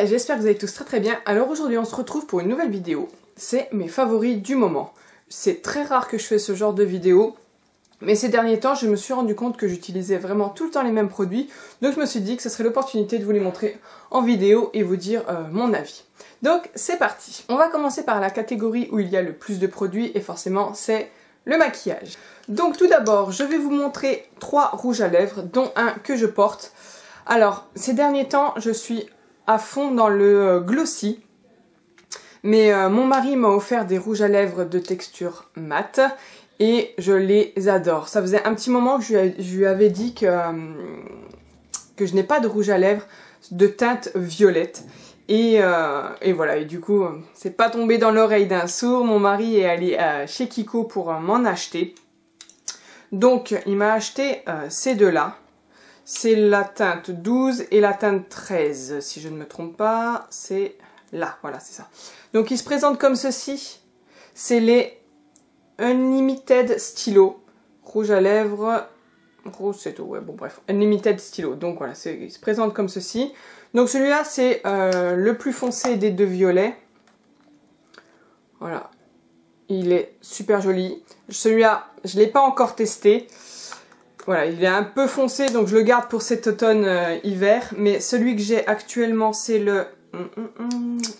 j'espère que vous allez tous très bien. Alors aujourd'hui on se retrouve pour une nouvelle vidéo. C'est mes favoris du moment. C'est très rare que je fais ce genre de vidéo. Mais ces derniers temps, je me suis rendu compte que j'utilisais vraiment tout le temps les mêmes produits. Donc je me suis dit que ce serait l'opportunité de vous les montrer en vidéo et vous dire mon avis. Donc c'est parti. On va commencer par la catégorie où il y a le plus de produits et forcément c'est le maquillage. Donc tout d'abord, je vais vous montrer 3 rouges à lèvres, dont un que je porte. Alors, ces derniers temps, je suis à fond dans le glossy. Mais mon mari m'a offert des rouges à lèvres de texture mat. Et je les adore. Ça faisait un petit moment que je lui avais dit que je n'ai pas de rouge à lèvres de teinte violette. Et voilà, et du coup, c'est pas tombé dans l'oreille d'un sourd. Mon mari est allé chez Kiko pour m'en acheter. Donc, il m'a acheté ces deux-là. C'est la teinte 12 et la teinte 13, si je ne me trompe pas. C'est là, voilà, c'est ça. Donc, ils se présentent comme ceci. C'est les Unlimited Stylo, rouge à lèvres, rose c'est tout, ouais bon bref, Unlimited Stylo, donc voilà, il se présente comme ceci. Donc celui-là c'est le plus foncé des deux violets, voilà, il est super joli. Celui-là, je ne l'ai pas encore testé, voilà, il est un peu foncé donc je le garde pour cet automne-hiver, mais celui que j'ai actuellement c'est le,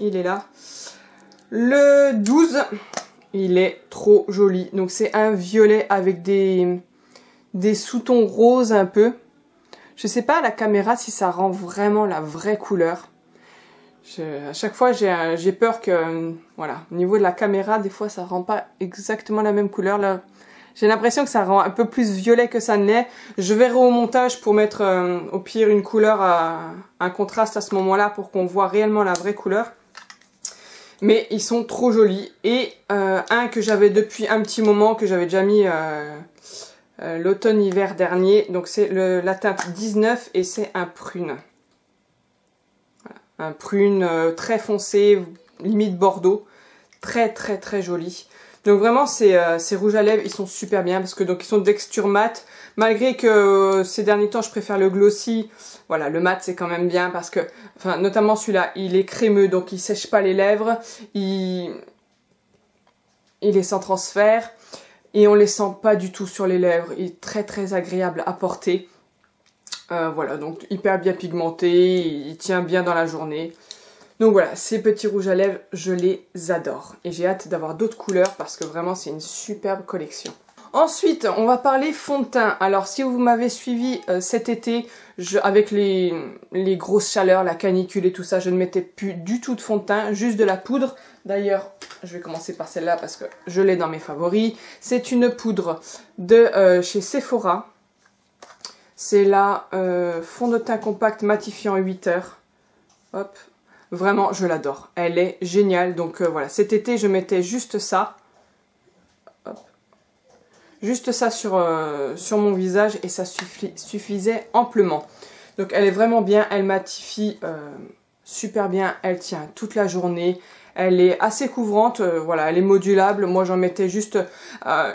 il est là, le 12. Il est trop joli. Donc c'est un violet avec des sous-tons roses un peu. Je sais pas à la caméra si ça rend vraiment la vraie couleur. À chaque fois j'ai peur que, voilà, au niveau de la caméra, des fois ça rend pas exactement la même couleur. Là, j'ai l'impression que ça rend un peu plus violet que ça ne l'est. Je verrai au montage pour mettre au pire une couleur, un contraste à ce moment-là pour qu'on voit réellement la vraie couleur. Mais ils sont trop jolis. Et un que j'avais depuis un petit moment, que j'avais déjà mis l'automne-hiver dernier. Donc c'est la teinte 19 et c'est un prune. Voilà. Un prune très foncé, limite bordeaux. Très très très joli. Donc vraiment ces rouges à lèvres, ils sont super bien parce que donc ils sont de texture mat. Malgré que ces derniers temps je préfère le glossy, voilà, le mat c'est quand même bien parce que, enfin notamment celui-là, il est crémeux donc il sèche pas les lèvres, il est sans transfert et on les sent pas du tout sur les lèvres, il est très très agréable à porter. Voilà, donc hyper bien pigmenté, il tient bien dans la journée. Donc voilà, ces petits rouges à lèvres, je les adore. Et j'ai hâte d'avoir d'autres couleurs parce que vraiment c'est une superbe collection. Ensuite, on va parler fond de teint. Alors si vous m'avez suivi cet été, avec les grosses chaleurs, la canicule et tout ça, je ne mettais plus du tout de fond de teint, juste de la poudre. D'ailleurs, je vais commencer par celle-là parce que je l'ai dans mes favoris. C'est une poudre de chez Sephora. C'est la fond de teint compact matifiant 8 heures. Hop. Vraiment, je l'adore. Elle est géniale. Donc voilà, cet été, je mettais juste ça. Hop. Juste ça sur mon visage et ça suffisait amplement. Donc elle est vraiment bien. Elle matifie super bien. Elle tient toute la journée. Elle est assez couvrante. Voilà, elle est modulable. Moi, j'en mettais juste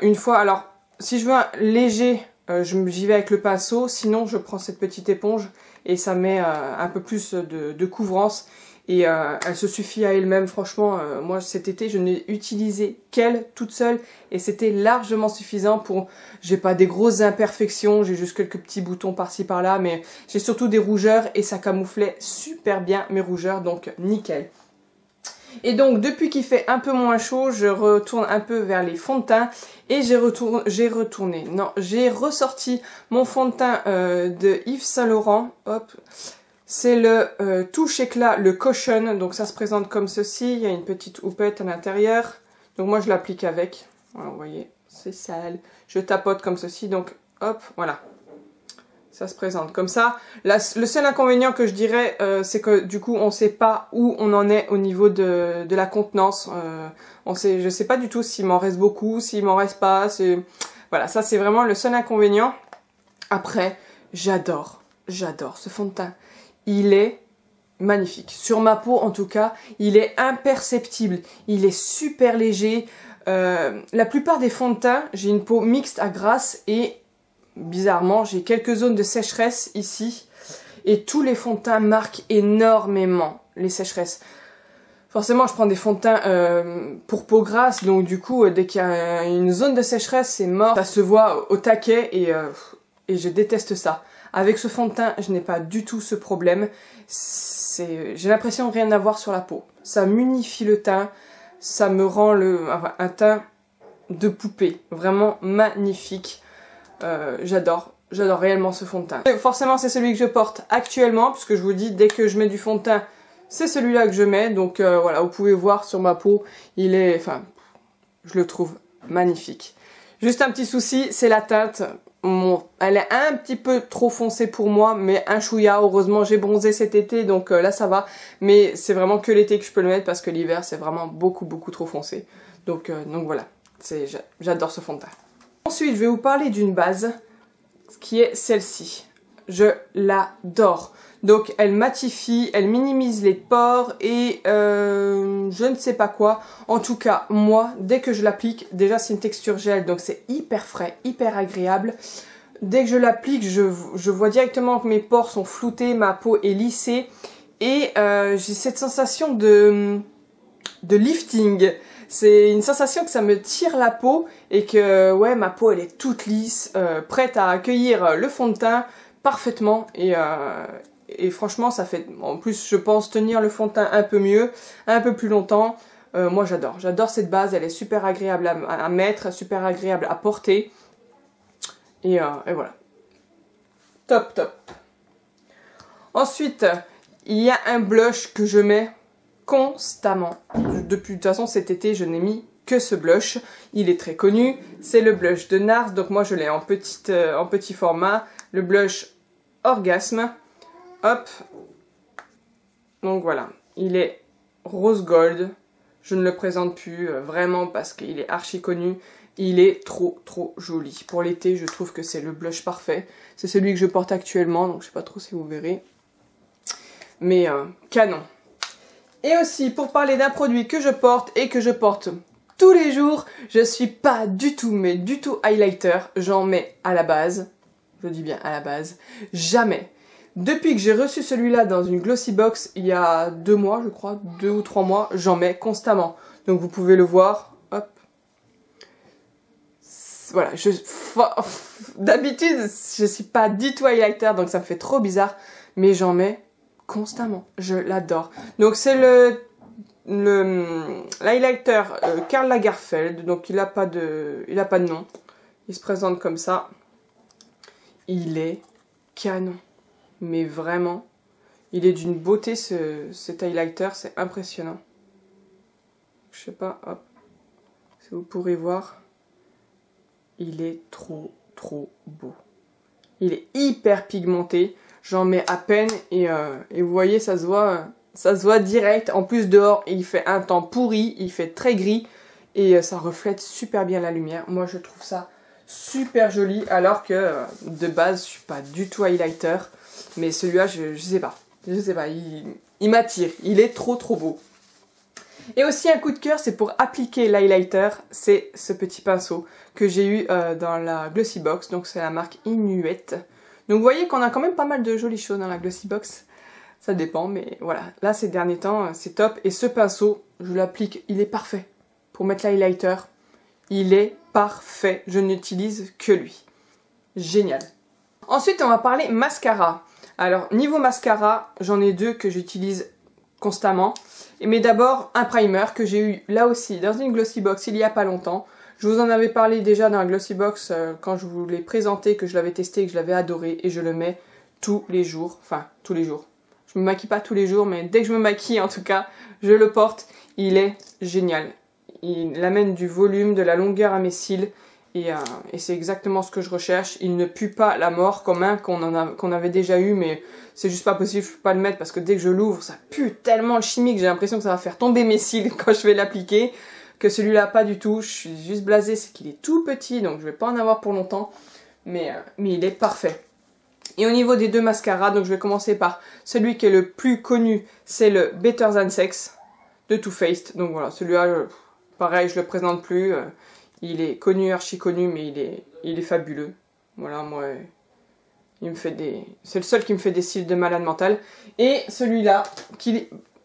une fois. Alors, si je veux un léger, j'y vais avec le pinceau. Sinon, je prends cette petite éponge et ça met un peu plus de couvrance. Et elle se suffit à elle-même, franchement, moi cet été je n'ai utilisé qu'elle toute seule et c'était largement suffisant pour... J'ai pas des grosses imperfections, j'ai juste quelques petits boutons par-ci par-là, mais j'ai surtout des rougeurs et ça camouflait super bien mes rougeurs, donc nickel. Et donc depuis qu'il fait un peu moins chaud, je retourne un peu vers les fonds de teint et j'ai ressorti mon fond de teint de Yves Saint Laurent, hop. C'est le Touche Éclat, le Caution, donc ça se présente comme ceci, il y a une petite houppette à l'intérieur, donc moi je l'applique avec, voilà, vous voyez, c'est sale, je tapote comme ceci, donc hop, voilà, ça se présente comme ça. Le seul inconvénient que je dirais, c'est que du coup on ne sait pas où on en est au niveau de la contenance, je ne sais pas du tout s'il m'en reste beaucoup, s'il m'en reste pas, voilà, ça c'est vraiment le seul inconvénient. Après, j'adore ce fond de teint. Il est magnifique. Sur ma peau, en tout cas, il est imperceptible. Il est super léger. La plupart des fonds de teint, j'ai une peau mixte à grasse et bizarrement, j'ai quelques zones de sécheresse ici. Et tous les fonds de teint marquent énormément. les sécheresses. Forcément, je prends des fonds de teint pour peau grasse, donc du coup, dès qu'il y a une zone de sécheresse, c'est mort. Ça se voit au taquet et je déteste ça. Avec ce fond de teint, je n'ai pas du tout ce problème. J'ai l'impression de rien avoir sur la peau. Ça m'unifie le teint, ça me rend un teint de poupée. Vraiment magnifique. J'adore réellement ce fond de teint. Et forcément, c'est celui que je porte actuellement, puisque je vous dis, dès que je mets du fond de teint, c'est celui-là que je mets, donc voilà, vous pouvez voir sur ma peau, je le trouve magnifique. Juste un petit souci, c'est la teinte. Elle est un petit peu trop foncée pour moi, mais un chouïa. Heureusement, j'ai bronzé cet été, donc là ça va. Mais c'est vraiment que l'été que je peux le mettre, parce que l'hiver, c'est vraiment beaucoup trop foncé. Donc voilà, j'adore ce fond de teint. Ensuite, je vais vous parler d'une base, qui est celle-ci. Je l'adore. Donc elle matifie, elle minimise les pores et je ne sais pas quoi. En tout cas, moi, dès que je l'applique, déjà c'est une texture gel, donc c'est hyper frais, hyper agréable. Dès que je l'applique, je vois directement que mes pores sont floutés, ma peau est lissée. Et j'ai cette sensation de lifting. C'est une sensation que ça me tire la peau et que ouais, ma peau elle est toute lisse, prête à accueillir le fond de teint parfaitement et franchement ça fait en plus je pense tenir le fond de teint un peu mieux, un peu plus longtemps. Moi j'adore cette base, elle est super agréable à mettre, super agréable à porter et voilà. Top. Ensuite il y a un blush que je mets constamment. Depuis de toute façon cet été je n'ai mis que ce blush. Il est très connu, c'est le blush de NARS, donc moi je l'ai en petit format, le blush Orgasme. Hop, donc voilà, il est rose gold, je ne le présente plus vraiment parce qu'il est archi connu, il est trop joli. Pour l'été, je trouve que c'est le blush parfait, c'est celui que je porte actuellement, donc je sais pas trop si vous verrez, mais canon. Et aussi, pour parler d'un produit que je porte et que je porte tous les jours, je suis pas du tout, mais du tout highlighter, j'en mets à la base, je dis bien à la base, jamais. Depuis que j'ai reçu celui-là dans une glossy box il y a 2 mois, je crois, 2 ou 3 mois, j'en mets constamment. Donc vous pouvez le voir, hop. Voilà, d'habitude, je suis pas du tout highlighter, donc ça me fait trop bizarre, mais j'en mets constamment. Je l'adore. Donc c'est l'highlighter Karl Lagerfeld, donc il a pas de nom. Il se présente comme ça. Il est canon. Mais vraiment, il est d'une beauté cet highlighter, c'est impressionnant. Je sais pas, hop, si vous pourrez voir, il est trop beau. Il est hyper pigmenté, j'en mets à peine et vous voyez, ça se voit direct. En plus dehors, il fait un temps pourri, il fait très gris et ça reflète super bien la lumière. Moi, je trouve ça super joli alors que de base, je suis pas du tout highlighter. Mais celui-là, je sais pas, il m'attire, il est trop beau. Et aussi un coup de cœur, c'est pour appliquer l'highlighter, c'est ce petit pinceau que j'ai eu dans la Glossy Box, donc c'est la marque Inuit. Donc vous voyez qu'on a quand même pas mal de jolies choses dans la Glossy Box, ça dépend, mais voilà. Là, ces derniers temps, c'est top, et ce pinceau, je l'applique, il est parfait. Pour mettre l'highlighter, il est parfait, je n'utilise que lui. Génial. Ensuite, on va parler mascara. Alors, niveau mascara, j'en ai 2 que j'utilise constamment. Mais d'abord, un primer que j'ai eu là aussi dans une Glossy Box il y a pas longtemps. Je vous en avais parlé déjà dans la Glossy Box quand je vous l'ai présenté, que je l'avais testé, que je l'avais adoré. Et je le mets tous les jours. Enfin, tous les jours. Je me maquille pas tous les jours, mais dès que je me maquille, en tout cas, je le porte. Il est génial. Il amène du volume, de la longueur à mes cils. Et c'est exactement ce que je recherche. Il ne pue pas la mort comme un qu'on avait déjà eu, mais c'est juste pas possible, je peux pas le mettre parce que dès que je l'ouvre, ça pue tellement le chimique, j'ai l'impression que ça va faire tomber mes cils quand je vais l'appliquer, que celui-là pas du tout. Je suis juste blasée, c'est qu'il est tout petit, donc je vais pas en avoir pour longtemps, mais il est parfait. Et au niveau des 2 mascaras, donc je vais commencer par celui qui est le plus connu, c'est le Better Than Sex de Too Faced. Donc voilà, celui-là, pareil, je le présente plus. Il est connu, archi connu, mais il est fabuleux. Voilà, moi, c'est le seul qui me fait des cils de malade mental. Et celui-là,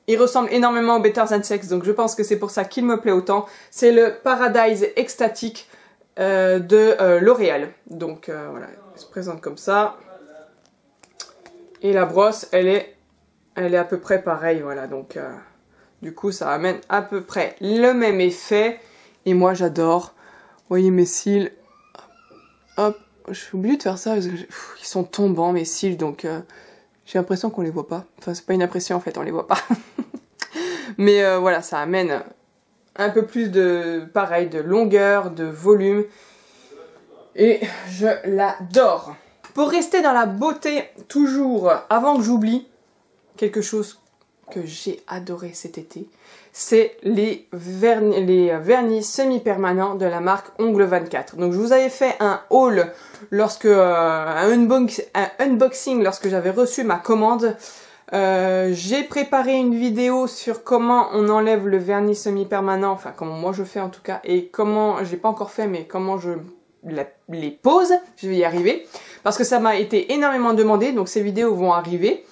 il ressemble énormément au Better Than Sex, donc je pense que c'est pour ça qu'il me plaît autant. C'est le Paradise Ecstatic de L'Oréal. Donc voilà, il se présente comme ça. Et la brosse, elle est à peu près pareille, voilà. Donc du coup, ça amène à peu près le même effet. Et moi, j'adore. Vous voyez mes cils. Hop, je suis obligée de faire ça parce que ils sont tombants mes cils, donc j'ai l'impression qu'on les voit pas. Enfin, c'est pas une impression en fait, on les voit pas. Mais voilà, ça amène un peu plus de, pareil, de longueur, de volume. Et je l'adore. Pour rester dans la beauté, toujours, avant que j'oublie, quelque chose que j'ai adoré cet été, c'est les vernis semi-permanents de la marque Ongle 24. Donc je vous avais fait un haul, un unboxing lorsque j'avais reçu ma commande. J'ai préparé une vidéo sur comment on enlève le vernis semi-permanent, enfin comment moi je fais en tout cas, et comment, je l'ai pas encore fait, mais comment je les pose, je vais y arriver, parce que ça m'a été énormément demandé, donc ces vidéos vont arriver.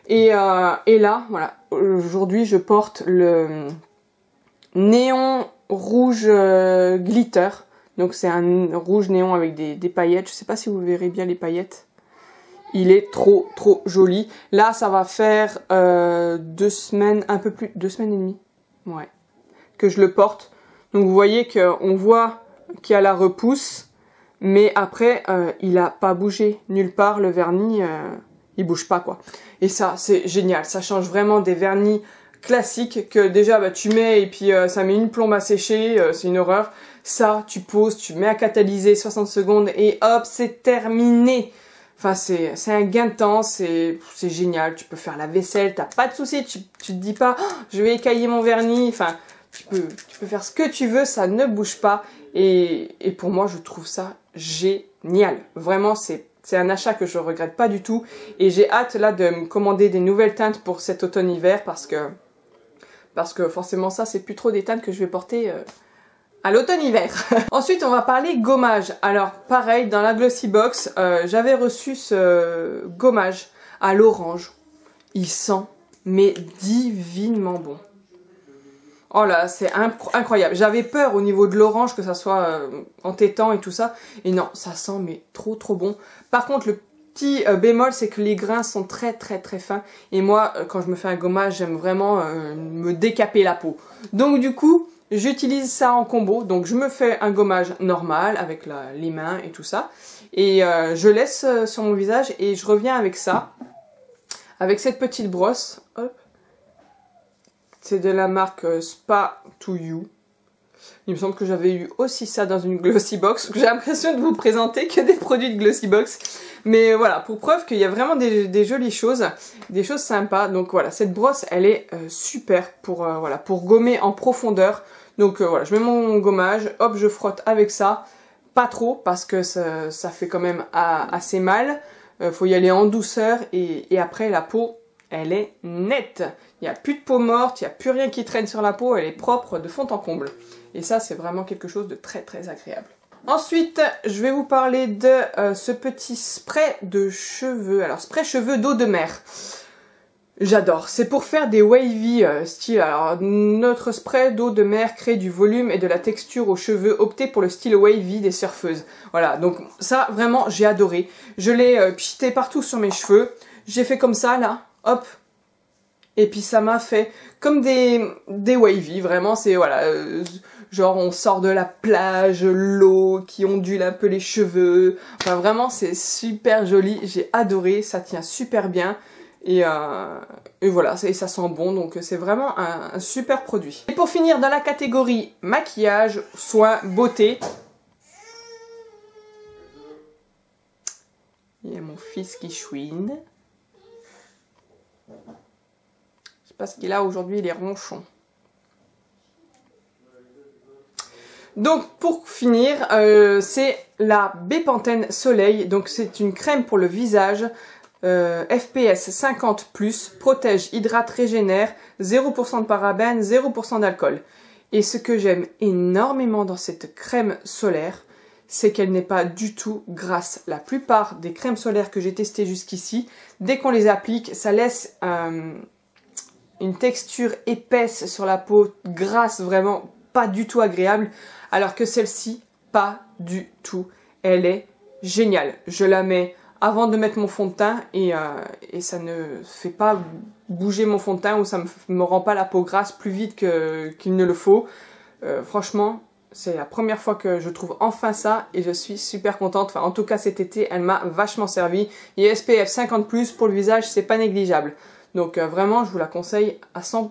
Et là, voilà, aujourd'hui je porte le néon rouge glitter, donc c'est un rouge néon avec des paillettes, je sais pas si vous verrez bien les paillettes. Il est trop joli. Là, ça va faire 2 semaines, un peu plus, 2 semaines et demie, ouais, que je le porte. Donc vous voyez qu'on voit qu'il y a la repousse, mais après, il a pas bougé nulle part, le vernis, il bouge pas quoi. Et ça, c'est génial, ça change vraiment des vernis classiques que déjà bah, tu mets et puis ça met une plombe à sécher, c'est une horreur. Ça, tu poses, tu mets à catalyser 60 secondes et hop, c'est terminé. Enfin, c'est un gain de temps, c'est génial, tu peux faire la vaisselle, t'as pas de soucis, tu te dis pas oh, je vais écailler mon vernis, enfin, tu peux faire ce que tu veux, ça ne bouge pas. Et pour moi, je trouve ça génial. Vraiment, c'est un achat que je regrette pas du tout. Et j'ai hâte là de me commander des nouvelles teintes pour cet automne-hiver parce que forcément ça, c'est plus trop des teintes que je vais porter à l'automne-hiver. Ensuite, on va parler gommage. Alors, pareil, dans la Glossy Box, j'avais reçu ce gommage à l'orange. Il sent, mais divinement bon. Oh là, c'est incroyable. J'avais peur au niveau de l'orange que ça soit entêtant et tout ça. Et non, ça sent mais trop bon. Par contre, le petit bémol, c'est que les grains sont très fins. Et moi, quand je me fais un gommage, j'aime vraiment me décaper la peau. Donc du coup, j'utilise ça en combo. Donc je me fais un gommage normal avec les mains et tout ça. Et je laisse sur mon visage et je reviens avec ça. Avec cette petite brosse. Hop. C'est de la marque Spa to You. Il me semble que j'avais eu aussi ça dans une Glossy Box. J'ai l'impression de vous présenter que des produits de Glossy Box. Mais voilà, pour preuve qu'il y a vraiment des jolies choses, des choses sympas. Donc voilà, cette brosse, elle est super pour gommer en profondeur. Donc voilà, je mets mon gommage, hop, je frotte avec ça. Pas trop, parce que ça fait quand même assez mal. Faut y aller en douceur et après la peau, elle est nette. Il n'y a plus de peau morte, il n'y a plus rien qui traîne sur la peau, elle est propre de fond en comble. Et ça, c'est vraiment quelque chose de très agréable. Ensuite, je vais vous parler de ce petit spray de cheveux. Alors, spray cheveux d'eau de mer. J'adore. C'est pour faire des wavy style. Alors, notre spray d'eau de mer crée du volume et de la texture aux cheveux. Optez pour le style wavy des surfeuses. Voilà, donc ça, vraiment, j'ai adoré. Je l'ai pchité partout sur mes cheveux. J'ai fait comme ça, là. Hop. Et puis ça m'a fait comme des wavy, vraiment, c'est voilà, genre on sort de la plage, l'eau qui ondule un peu les cheveux, enfin vraiment c'est super joli, j'ai adoré, ça tient super bien, et voilà, et ça sent bon, donc c'est vraiment un super produit. Et pour finir, dans la catégorie maquillage, soins, beauté, il y a mon fils qui chouine. Parce qu'il a aujourd'hui les ronchons. Donc pour finir, c'est la Bepanthen Soleil. Donc c'est une crème pour le visage, FPS 50+, protège, hydrate, régénère, 0% de parabènes, 0% d'alcool. Et ce que j'aime énormément dans cette crème solaire, c'est qu'elle n'est pas du tout grasse. La plupart des crèmes solaires que j'ai testées jusqu'ici, dès qu'on les applique, ça laisse une texture épaisse sur la peau, grasse, vraiment pas du tout agréable, alors que celle-ci, pas du tout. Elle est géniale. Je la mets avant de mettre mon fond de teint et ça ne fait pas bouger mon fond de teint ou ça me rend pas la peau grasse plus vite qu'il ne le faut. Franchement, c'est la première fois que je trouve enfin ça et je suis super contente. Enfin, en tout cas cet été, elle m'a vachement servi. Et SPF 50+, pour le visage, c'est pas négligeable. Donc vraiment, je vous la conseille à 100%.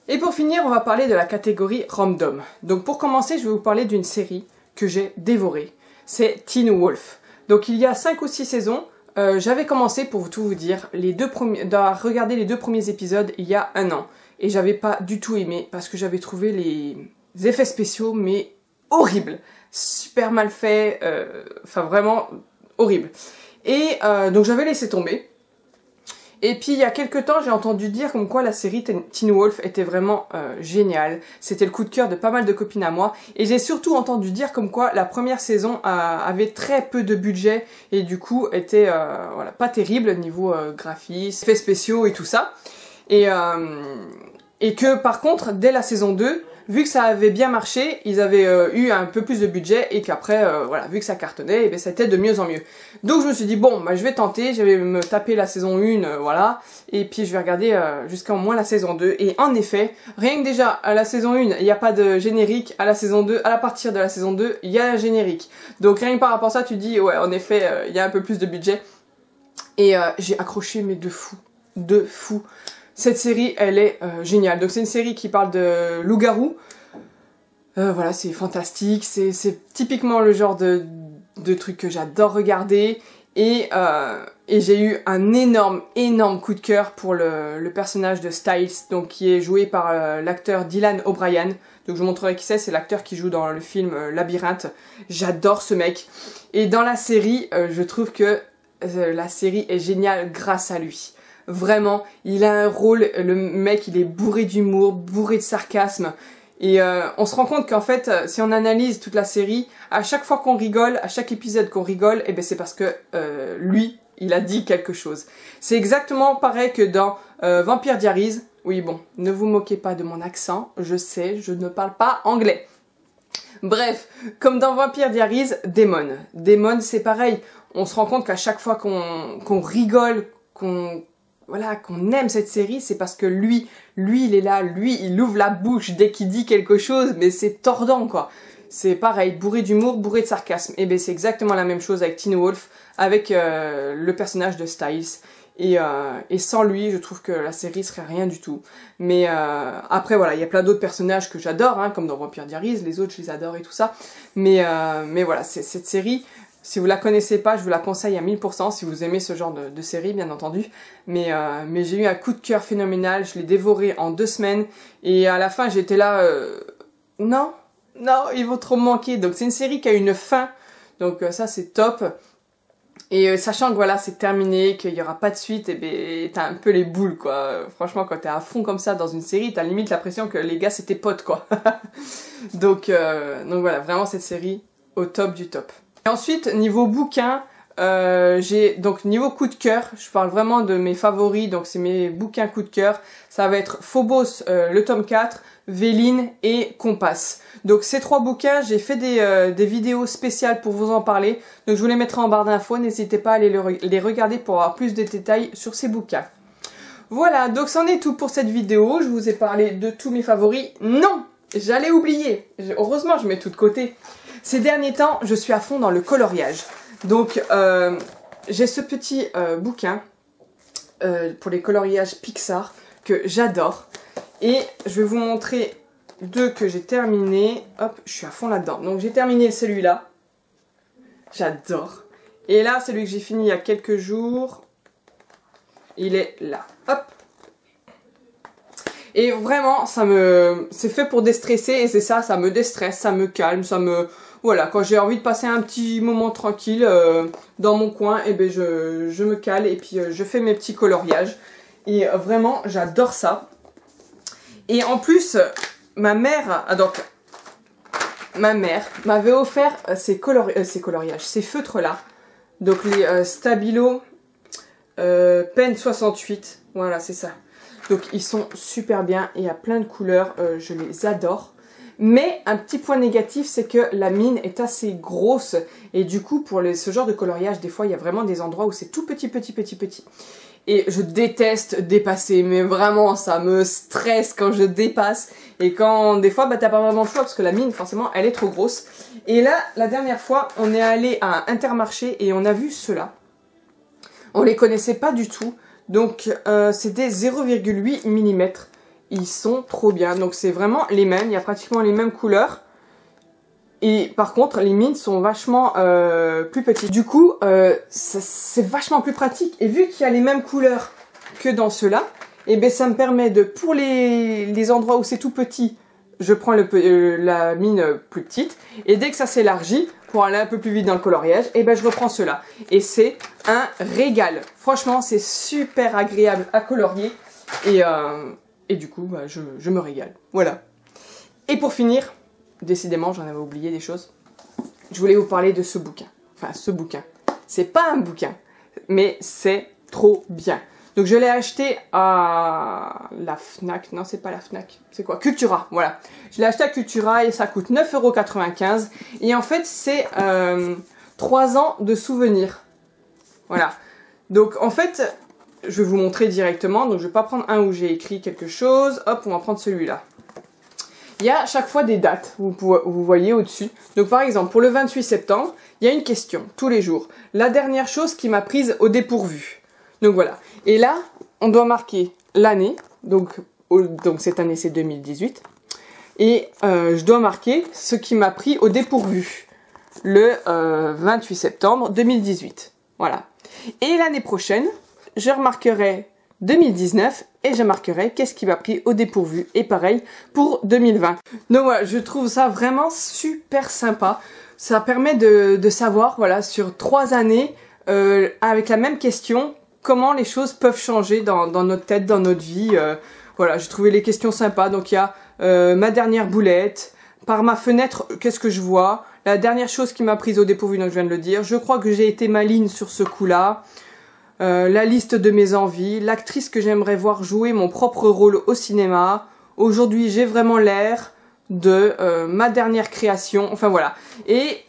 Et pour finir, on va parler de la catégorie Random. Donc pour commencer, je vais vous parler d'une série que j'ai dévorée. C'est Teen Wolf. Donc il y a 5 ou 6 saisons, j'avais commencé, pour tout vous dire, à regarder les 2 premiers épisodes il y a 1 an. Et j'avais pas du tout aimé, parce que j'avais trouvé les effets spéciaux, mais horribles. Super mal faits, enfin vraiment horrible. Et donc j'avais laissé tomber. Et puis il y a quelques temps, j'ai entendu dire comme quoi la série Teen Wolf était vraiment géniale. C'était le coup de cœur de pas mal de copines à moi. Et j'ai surtout entendu dire comme quoi la première saison avait très peu de budget et du coup était voilà, pas terrible niveau graphisme, effets spéciaux et tout ça. Et que par contre, dès la saison 2, vu que ça avait bien marché, ils avaient eu un peu plus de budget et qu'après, voilà, vu que ça cartonnait, ben, c'était de mieux en mieux. Donc je me suis dit, bon, bah, je vais tenter, je vais me taper la saison 1, voilà, et puis je vais regarder jusqu'à au moins la saison 2. Et en effet, rien que déjà, à la saison 1, il n'y a pas de générique, à la saison 2, à partir de la saison 2, il y a un générique. Donc rien que par rapport à ça, tu dis, ouais, en effet, il y a un peu plus de budget. Et j'ai accroché, mais de fou, de fou. Cette série, elle est géniale. Donc c'est une série qui parle de loup-garou. Voilà, c'est fantastique. C'est typiquement le genre de truc que j'adore regarder. Et j'ai eu un énorme coup de cœur pour le personnage de Styles, donc qui est joué par l'acteur Dylan O'Brien. Donc je vous montrerai qui c'est l'acteur qui joue dans le film Labyrinthe. J'adore ce mec. Et dans la série, je trouve que la série est géniale grâce à lui. Vraiment, il a un rôle, le mec il est bourré d'humour, bourré de sarcasme. Et on se rend compte qu'en fait, si on analyse toute la série, à chaque fois qu'on rigole, à chaque épisode qu'on rigole, eh ben c'est parce que lui, il a dit quelque chose. C'est exactement pareil que dans Vampire Diaries. Oui bon, ne vous moquez pas de mon accent, je sais, je ne parle pas anglais. Bref, comme dans Vampire Diaries, Damon. Damon c'est pareil, on se rend compte qu'à chaque fois qu'on rigole, qu'on aime cette série, c'est parce que lui il est là, lui il ouvre la bouche dès qu'il dit quelque chose, mais c'est tordant quoi. C'est pareil, bourré d'humour, bourré de sarcasme. Et ben c'est exactement la même chose avec Teen Wolf, avec le personnage de Styles. Et sans lui, je trouve que la série serait rien du tout. Mais après voilà, il y a plein d'autres personnages que j'adore, hein, comme dans Vampire Diaries, les autres je les adore et tout ça. Mais voilà, cette série, si vous la connaissez pas, je vous la conseille à 1000%, si vous aimez ce genre de série, bien entendu. Mais j'ai eu un coup de cœur phénoménal, je l'ai dévoré en 2 semaines. Et à la fin, j'étais là, non, ils vont trop me manquer. Donc c'est une série qui a une fin, donc ça c'est top. Et sachant que voilà, c'est terminé, qu'il n'y aura pas de suite, et ben t'as un peu les boules quoi. Franchement, quand t'es à fond comme ça dans une série, t'as limite l'impression que les gars c'était potes quoi. donc voilà, vraiment cette série au top du top. Et ensuite, niveau bouquin, j'ai donc niveau coup de cœur, je parle vraiment de mes favoris, donc c'est mes bouquins coup de cœur. Ça va être Phobos, le tome 4, Véline et Compass. Donc ces 3 bouquins, j'ai fait des vidéos spéciales pour vous en parler. Donc je vous les mettrai en barre d'infos, n'hésitez pas à aller les regarder pour avoir plus de détails sur ces bouquins. Voilà, donc c'en est tout pour cette vidéo. Je vous ai parlé de tous mes favoris. Non, j'allais oublier. Heureusement, je mets tout de côté. Ces derniers temps, je suis à fond dans le coloriage. Donc, j'ai ce petit bouquin pour les coloriages Pixar que j'adore. Et je vais vous montrer 2 que j'ai terminé. Hop, je suis à fond là-dedans. Donc, j'ai terminé celui-là. J'adore. Et là, celui que j'ai fini il y a quelques jours. Il est là. Hop. Et vraiment, c'est fait pour déstresser et c'est ça, ça me déstresse, ça me calme, voilà, quand j'ai envie de passer un petit moment tranquille dans mon coin, et ben je me cale et puis je fais mes petits coloriages. Et vraiment, j'adore ça. Et en plus, ma mère m'avait offert ces coloriages, ces feutres-là. Donc les Stabilo Pen 68, voilà, c'est ça. Donc ils sont super bien et il y a plein de couleurs, je les adore. Mais un petit point négatif, c'est que la mine est assez grosse. Et du coup, pour ce genre de coloriage, des fois, il y a vraiment des endroits où c'est tout petit. Et je déteste dépasser, mais vraiment, ça me stresse quand je dépasse. Et quand, des fois, bah, t'as pas vraiment le choix, parce que la mine, forcément, elle est trop grosse. Et là, la dernière fois, on est allé à Intermarché et on a vu ceux-là. On les connaissait pas du tout. Donc, c'est des 0,8 mm. Ils sont trop bien. Donc, c'est vraiment les mêmes. Il y a pratiquement les mêmes couleurs. Et par contre, les mines sont vachement plus petites. Du coup, c'est vachement plus pratique. Et vu qu'il y a les mêmes couleurs que dans ceux-là, et ben ça me permet de, pour les endroits où c'est tout petit, je prends la mine plus petite. Et dès que ça s'élargit, pour aller un peu plus vite dans le coloriage, et ben je reprends ceux-là. Et c'est un régal. Franchement, c'est super agréable à colorier. Et du coup, bah, je me régale. Voilà. Et pour finir, décidément, j'en avais oublié des choses. Je voulais vous parler de ce bouquin. Enfin, ce bouquin. C'est pas un bouquin, mais c'est trop bien. Donc, je l'ai acheté à la Fnac. Non, c'est pas la Fnac. C'est quoi? Cultura, voilà. Je l'ai acheté à Cultura et ça coûte 9,95 €. Et en fait, c'est 3 ans de souvenirs. Voilà. Donc, en fait, je vais vous montrer directement. Donc, je vais pas prendre un où j'ai écrit quelque chose. Hop, on va prendre celui-là. Il y a à chaque fois des dates, vous voyez au-dessus. Donc par exemple, pour le 28 septembre, il y a une question, tous les jours. La dernière chose qui m'a prise au dépourvu. Donc voilà. Et là, on doit marquer l'année. Donc cette année, c'est 2018. Et je dois marquer ce qui m'a pris au dépourvu. Le 28 septembre 2018. Voilà. Et l'année prochaine, je remarquerai 2019 et je marquerai qu'est-ce qui m'a pris au dépourvu. Et pareil pour 2020. Donc voilà, je trouve ça vraiment super sympa. Ça permet de savoir, voilà, sur 3 années, avec la même question, comment les choses peuvent changer dans notre tête, dans notre vie. Voilà, j'ai trouvé les questions sympas. Donc il y a ma dernière boulette, par ma fenêtre, qu'est-ce que je vois, la dernière chose qui m'a prise au dépourvu, donc je viens de le dire. Je crois que j'ai été maligne sur ce coup-là. La liste de mes envies, l'actrice que j'aimerais voir jouer mon propre rôle au cinéma. Aujourd'hui, j'ai vraiment l'air de ma dernière création. Enfin voilà. Et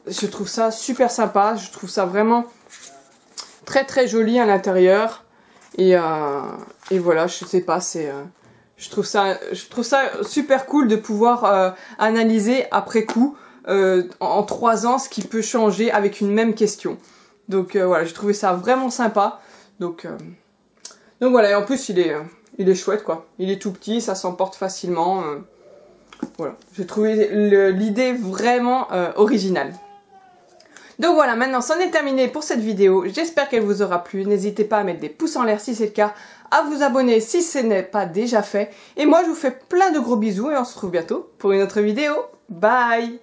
je trouve ça super sympa. Je trouve ça vraiment très très joli à l'intérieur. Et voilà, je sais pas, je trouve ça super cool de pouvoir analyser après coup en 3 ans ce qui peut changer avec une même question. Donc voilà, j'ai trouvé ça vraiment sympa. Donc voilà, et en plus il est chouette quoi. Il est tout petit, ça s'emporte facilement. Voilà, j'ai trouvé l'idée vraiment originale. Donc voilà, maintenant c'en est terminé pour cette vidéo. J'espère qu'elle vous aura plu. N'hésitez pas à mettre des pouces en l'air si c'est le cas, à vous abonner si ce n'est pas déjà fait. Et moi je vous fais plein de gros bisous et on se retrouve bientôt pour une autre vidéo. Bye!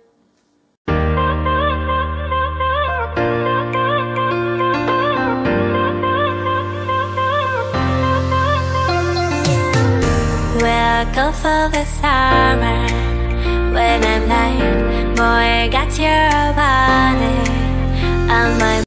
Go for the summer when I'm like, boy, got your body on my